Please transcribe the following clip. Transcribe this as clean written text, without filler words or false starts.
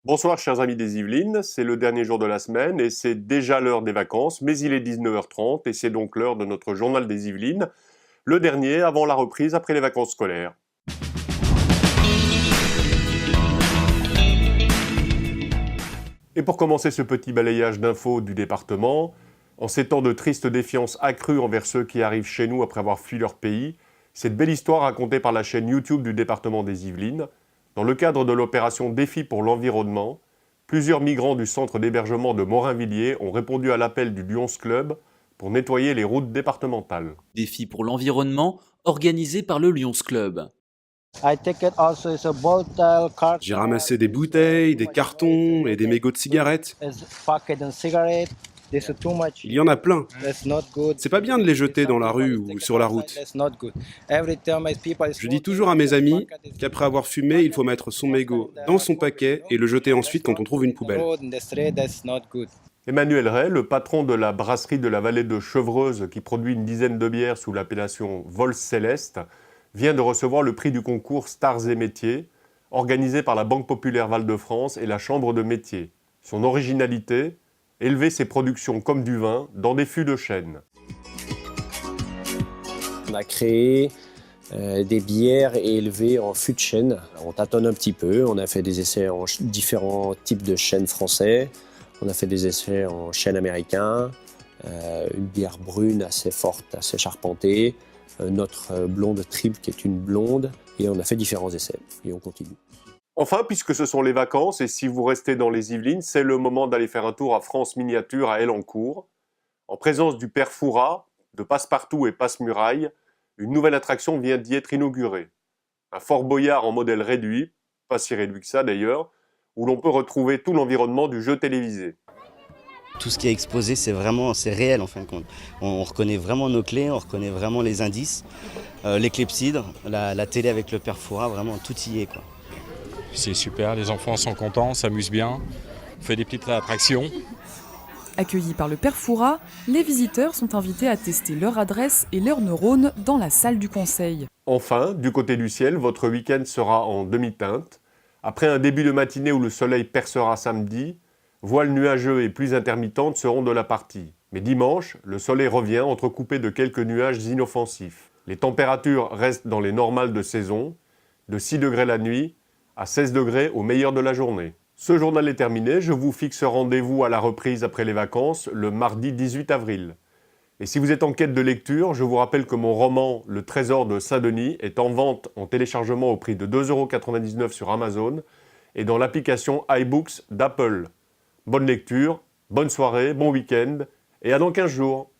Bonsoir chers amis des Yvelines, c'est le dernier jour de la semaine et c'est déjà l'heure des vacances, mais il est 19h30 et c'est donc l'heure de notre journal des Yvelines, le dernier avant la reprise après les vacances scolaires. Et pour commencer ce petit balayage d'infos du département, en ces temps de triste défiance accrue envers ceux qui arrivent chez nous après avoir fui leur pays, cette belle histoire racontée par la chaîne YouTube du département des Yvelines, dans le cadre de l'opération Défi pour l'environnement, plusieurs migrants du centre d'hébergement de Morinvilliers ont répondu à l'appel du Lions Club pour nettoyer les routes départementales. Défi pour l'environnement organisé par le Lions Club. J'ai ramassé des bouteilles, des cartons et des mégots de cigarettes. Il y en a plein. C'est pas bien de les jeter dans la rue ou sur la route. Je dis toujours à mes amis qu'après avoir fumé, il faut mettre son mégot dans son paquet et le jeter ensuite quand on trouve une poubelle. Emmanuel Ray, le patron de la brasserie de la vallée de Chevreuse qui produit une dizaine de bières sous l'appellation Vol Céleste, vient de recevoir le prix du concours Stars et Métiers, organisé par la Banque Populaire Val-de-France et la Chambre de métiers. Son originalité, élever ses productions comme du vin dans des fûts de chêne. On a créé des bières élevées en fût de chêne. On tâtonne un petit peu, on a fait des essais en différents types de chêne français, on a fait des essais en chêne américain, une bière brune assez forte, assez charpentée, notre blonde triple qui est une blonde, et on a fait différents essais, et on continue. Enfin, puisque ce sont les vacances, et si vous restez dans les Yvelines, c'est le moment d'aller faire un tour à France Miniature à Elancourt. En présence du père Fouras, de Passepartout et Passe-Muraille, une nouvelle attraction vient d'y être inaugurée. Un Fort Boyard en modèle réduit, pas si réduit que ça d'ailleurs, où l'on peut retrouver tout l'environnement du jeu télévisé. Tout ce qui est exposé, c'est réel en fin de compte. On reconnaît vraiment nos clés, on reconnaît vraiment les indices, les clepsydres, la télé avec le père Fouras, vraiment tout y est, quoi. C'est super, les enfants sont contents, s'amusent bien, on fait des petites attractions. Accueillis par le père Fouras, les visiteurs sont invités à tester leur adresse et leurs neurones dans la salle du conseil. Enfin, du côté du ciel, votre week-end sera en demi-teinte. Après un début de matinée où le soleil percera samedi, voiles nuageux et pluies intermittentes seront de la partie. Mais dimanche, le soleil revient entrecoupé de quelques nuages inoffensifs. Les températures restent dans les normales de saison, de 6 degrés la nuit à 16 degrés au meilleur de la journée. Ce journal est terminé, je vous fixe rendez-vous à la reprise après les vacances, le mardi 18 avril. Et si vous êtes en quête de lecture, je vous rappelle que mon roman « Le Trésor de Saint-Denis » est en vente en téléchargement au prix de 2,99 € sur Amazon et dans l'application iBooks d'Apple. Bonne lecture, bonne soirée, bon week-end et à dans 15 jours.